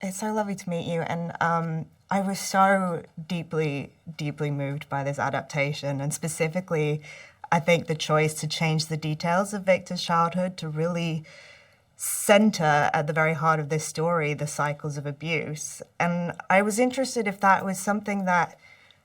It's so lovely to meet you, and I was so deeply, deeply moved by this adaptation, and specifically, I think the choice to change the details of Victor's childhood to really center at the very heart of this story the cycles of abuse. And I was interested if that was something that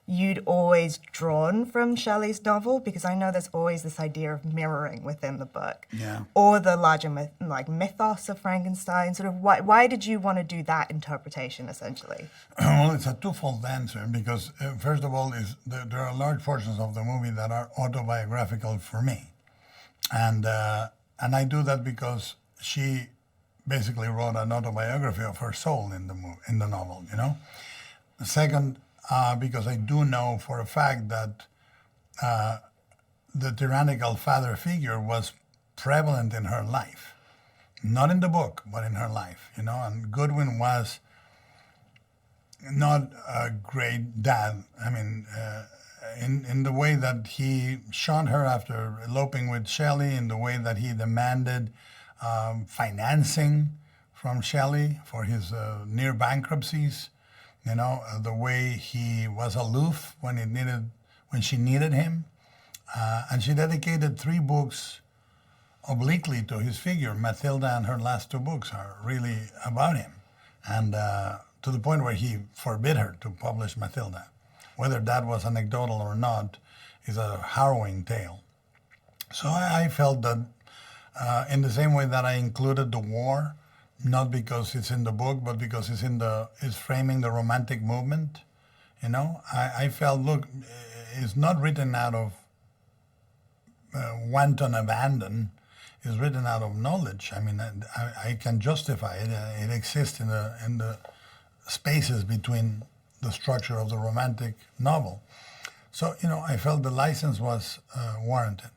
you'd always drawn from Shelley's novel, because I know there's always this idea of mirroring within the book, or the larger mythos of Frankenstein. Sort of why did you want to do that interpretation essentially? Well, it's a twofold answer because first of all, there are large portions of the movie that are autobiographical for me, and I do that because she basically wrote an autobiography of her soul in the novel. Second, because I do know for a fact that the tyrannical father figure was prevalent in her life, not in the book, but in her life. And Goodwin was not a great dad. I mean, in the way that he shunned her after eloping with Shelley, in the way that he demanded financing from Shelley for his near bankruptcies. The way he was aloof when she needed him. And she dedicated 3 books obliquely to his figure. Matilda and her last 2 books are really about him. And to the point where he forbid her to publish Matilda. Whether that was anecdotal or not is a harrowing tale. So I felt that in the same way that I included the war, not because it's in the book, but because it's framing the romantic movement. I felt, look, it's not written out of wanton abandon. It's written out of knowledge. I mean, I can justify it. It exists in the spaces between the structure of the romantic novel. So, I felt the license was warranted.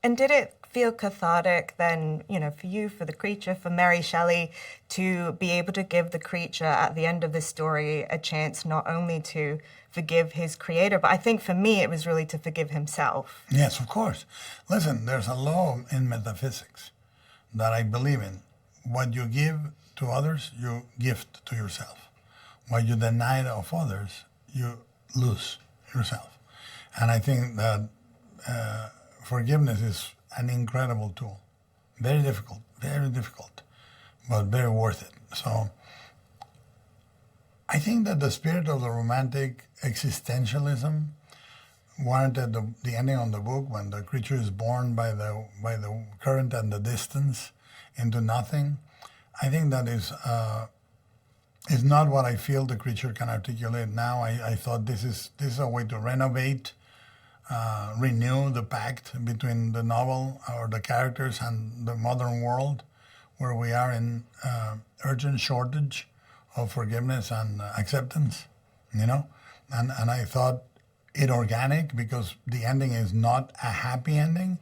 And did it feel cathartic then, for you, for the creature, for Mary Shelley, to be able to give the creature at the end of this story a chance not only to forgive his creator, but I think for me it was really to forgive himself? Yes, of course. Listen, there's a law in metaphysics that I believe in. What you give to others, you gift to yourself. What you deny of others, you lose yourself. And I think that forgiveness is an incredible tool. Very difficult, but very worth it. So I think that the spirit of the romantic existentialism warranted the ending on the book when the creature is born by the current and the distance into nothing. I think that is not what I feel the creature can articulate now. I thought this is a way to renovate, renew the pact between the novel or the characters and the modern world, where we are in urgent shortage of forgiveness and acceptance, And I thought it organic because the ending is not a happy ending,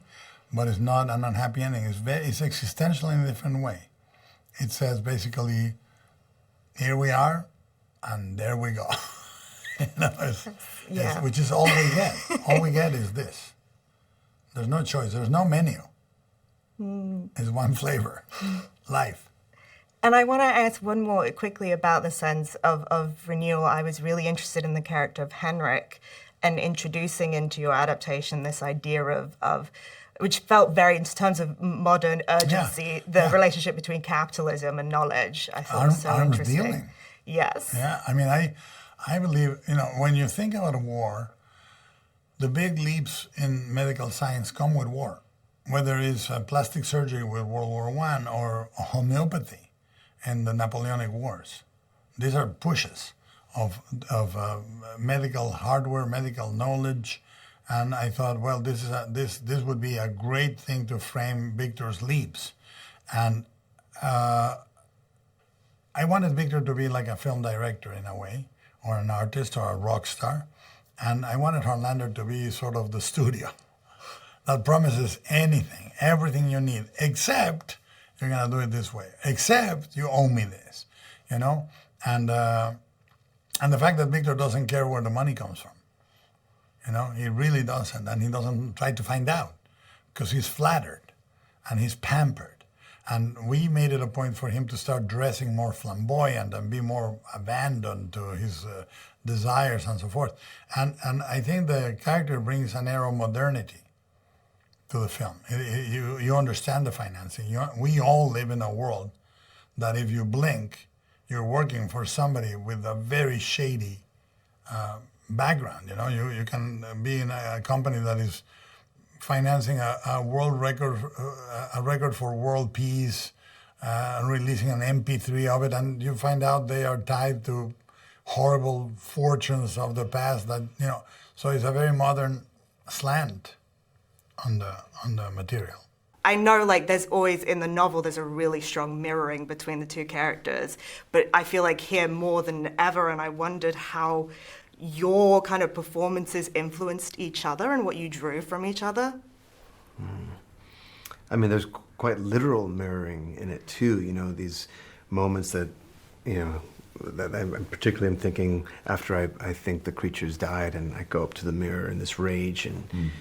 but it's not an unhappy ending. It's existential in a different way. It says basically, here we are, and there we go. Which is all we get. All we get is this. There's no choice. There's no menu. It's one flavor, life. And I want to ask one more quickly about the sense of renewal. I was really interested in the character of Henrik and introducing into your adaptation this idea of which felt very, in terms of modern urgency, the relationship between capitalism and knowledge. I thought was so interesting. Arms dealing. Yes. Yeah, I mean, I believe, when you think about a war, the big leaps in medical science come with war, whether it's plastic surgery with World War I or homeopathy in the Napoleonic Wars. These are pushes of medical hardware, medical knowledge, and I thought, well, this would be a great thing to frame Victor's leaps, and I wanted Victor to be like a film director in a way, or an artist or a rock star, and I wanted Harlander to be sort of the studio that promises everything you need, except you're gonna do it this way, except you owe me this, and the fact that Victor doesn't care where the money comes from, he really doesn't, and he doesn't try to find out, because he's flattered, and he's pampered, And we made it a point for him to start dressing more flamboyant and be more abandoned to his desires and so forth. And I think the character brings an air of modernity to the film. You understand the financing. We all live in a world that if you blink, you're working for somebody with a very shady background. You can be in a company that is financing a world record, a record for world peace, releasing an MP3 of it, and you find out they are tied to horrible fortunes of the past. So it's a very modern slant on the material. I know, like, there's always, in the novel, there's a really strong mirroring between the two characters, but I feel like here more than ever, and I wondered how your kind of performances influenced each other and what you drew from each other. I mean, there's quite literal mirroring in it, too, these moments that, that I'm thinking after I think the creature's died and I go up to the mirror in this rage and,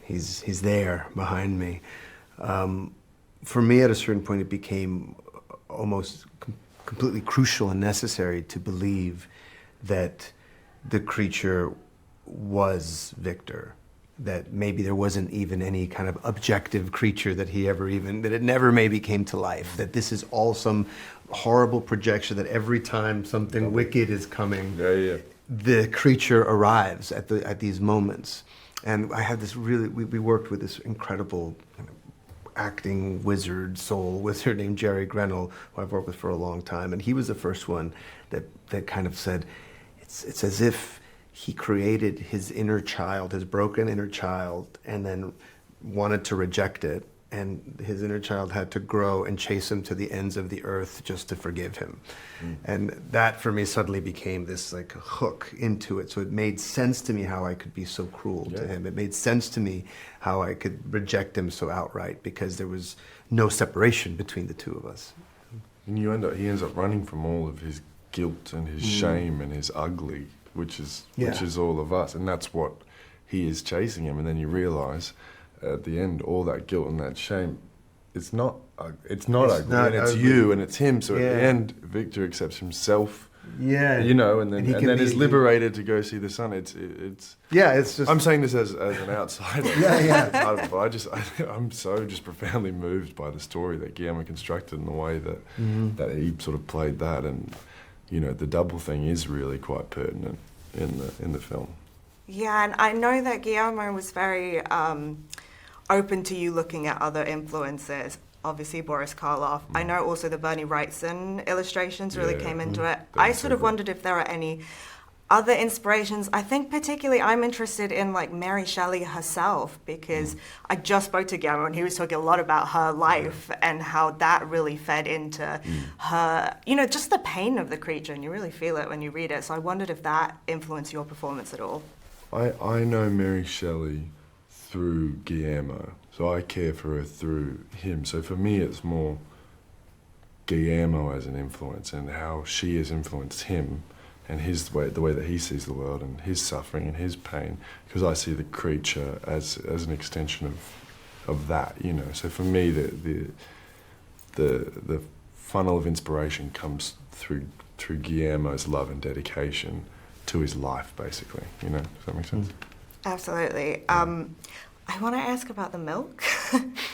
he's there behind me. For me, at a certain point, it became almost completely crucial and necessary to believe that the creature was Victor, that maybe there wasn't even any kind of objective creature that that it never maybe came to life, that this is all some horrible projection, that every time something wicked is coming, the creature arrives at these moments. And I had this we worked with this incredible acting soul wizard named Jerry Grenell, who I've worked with for a long time, and he was the first one that kind of said, it's as if he created his inner child, his broken inner child, and then wanted to reject it, and his inner child had to grow and chase him to the ends of the earth just to forgive him. And that for me suddenly became this like hook into it. So it made sense to me how I could be so cruel to him. It made sense to me how I could reject him so outright, because there was no separation between the two of us. And he ends up running from all of his guilt and his shame and his ugly, which is all of us, and that's what he is chasing him. And then you realise at the end, all that guilt and that shame, it's not ugly, and it's ugly. You and it's him. So at the end, Victor accepts himself. And then is liberated to go see the sun. It's just. I'm saying this as an outsider. But I'm so just profoundly moved by the story that Guillermo constructed and the way that he sort of played that, and the double thing is really quite pertinent in the film. Yeah, and I know that Guillermo was very open to you looking at other influences. Obviously, Boris Karloff. I know also the Bernie Wrightson illustrations really came into it. I sort of wondered if there are any other inspirations. I think particularly I'm interested in like Mary Shelley herself, because I just spoke to Guillermo and he was talking a lot about her life and how that really fed into her, just the pain of the creature, and you really feel it when you read it. So I wondered if that influenced your performance at all. I know Mary Shelley through Guillermo, so I care for her through him. So for me, it's more Guillermo as an influence and how she has influenced him and the way that he sees the world and his suffering and his pain, because I see the creature as an extension of that, So for me, the funnel of inspiration comes through Guillermo's love and dedication to his life, basically. Does that make sense? Absolutely. I want to ask about the milk,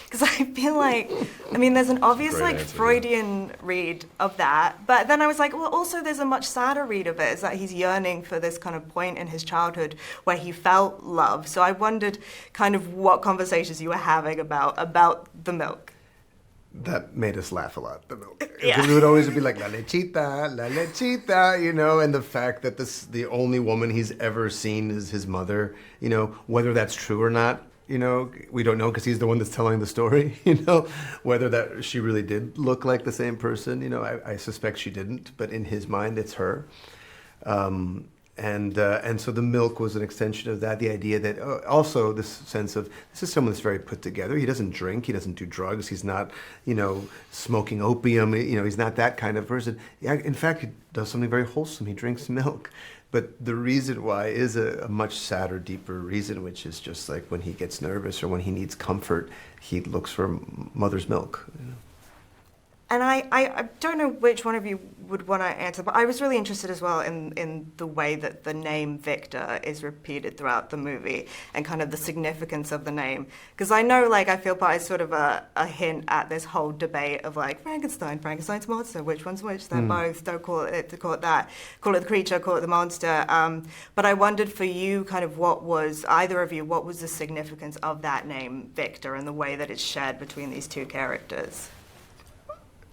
because I feel like, there's an obvious Freudian read of that, but then I was like, well, also there's a much sadder read of it, is that he's yearning for this kind of point in his childhood where he felt love. So I wondered kind of what conversations you were having about the milk. That made us laugh a lot, the milk. Because we would always be like, la lechita, and the fact that the only woman he's ever seen is his mother, whether that's true or not, we don't know because he's the one that's telling the story, whether that she really did look like the same person, I suspect she didn't, but in his mind, it's her. And so the milk was an extension of that, the idea that also this sense of, this is someone that's very put together. He doesn't drink, he doesn't do drugs, he's not, smoking opium, he's not that kind of person. In fact, he does something very wholesome, he drinks milk. But the reason why is a much sadder, deeper reason, which is just like when he gets nervous or when he needs comfort, he looks for mother's milk. And I don't know which one of you would want to answer, but I was really interested as well in the way that the name Victor is repeated throughout the movie and kind of the significance of the name. Because I know, like, I feel part is sort of a hint at this whole debate of, like, Frankenstein's monster, which one's which? They're both, don't call it that. Call it the creature, call it the monster. But I wondered for you, kind of either of you, what was the significance of that name, Victor, and the way that it's shared between these two characters?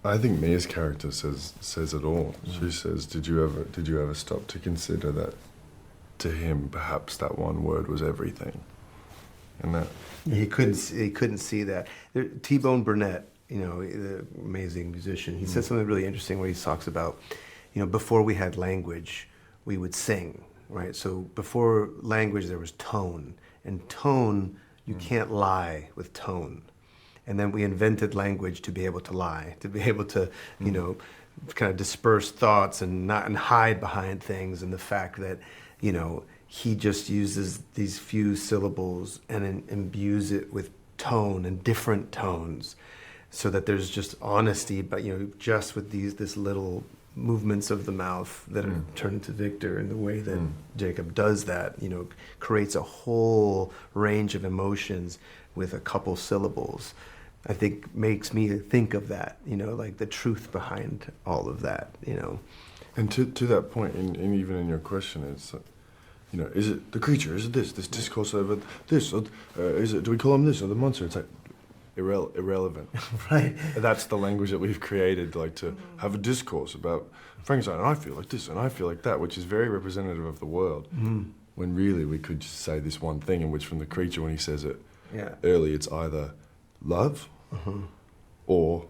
I think Mia's character says it all. She says, "Did you ever stop to consider that, to him, perhaps that one word was everything?" And that he couldn't see that. T-Bone Burnett, the amazing musician, he said something really interesting where he talks about, before we had language, we would sing, right? So before language, there was tone, and tone, you can't lie with tone. And then we invented language to be able to lie, to be able to, kind of disperse thoughts and hide behind things. And the fact that, he just uses these few syllables and imbues it with tone and different tones, so that there's just honesty, but just with this little movements of the mouth that are turned to Victor, and the way that Jacob does that, creates a whole range of emotions with a couple syllables. I think makes me think of that, like the truth behind all of that, And to that point, and even in your question, it's, is it the creature? Is it this discourse over this? Or, is it? Do we call him this or the monster? It's like irrelevant. Right. That's the language that we've created, like to have a discourse about Frankenstein. And I feel like this, and I feel like that, which is very representative of the world. When really we could just say this one thing, in which from the creature, when he says it early, it's either love. Or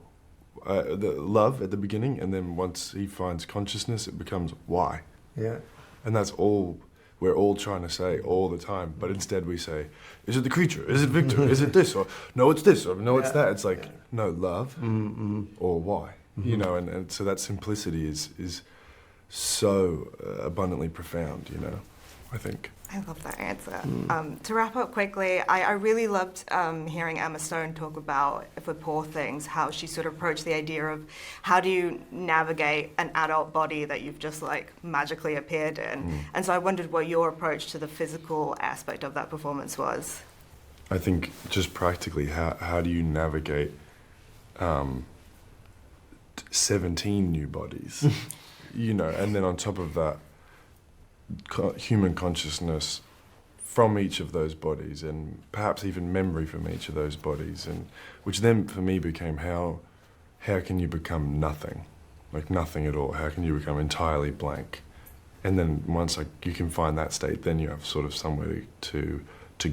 the love at the beginning, and then once he finds consciousness, it becomes why. Yeah. And that's all we're all trying to say all the time. But instead we say, is it the creature? Is it Victor? Is it this? Or no, it's this. Or no, it's that. It's like, no, love or why. And so that simplicity is so abundantly profound, I think. I love that answer. To wrap up quickly, I really loved hearing Emma Stone talk about, for Poor Things, how she sort of approached the idea of how do you navigate an adult body that you've just like magically appeared in. And so I wondered what your approach to the physical aspect of that performance was. I think just practically, how do you navigate 17 new bodies, and then on top of that, human consciousness from each of those bodies, and perhaps even memory from each of those bodies, and which then for me became how can you become nothing, like nothing at all? How can you become entirely blank? And then once you can find that state, then you have sort of somewhere to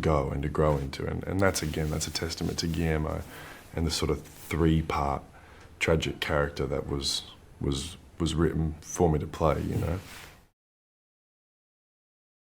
go and to grow into, and that's a testament to Guillermo and the sort of 3-part tragic character that was written for me to play,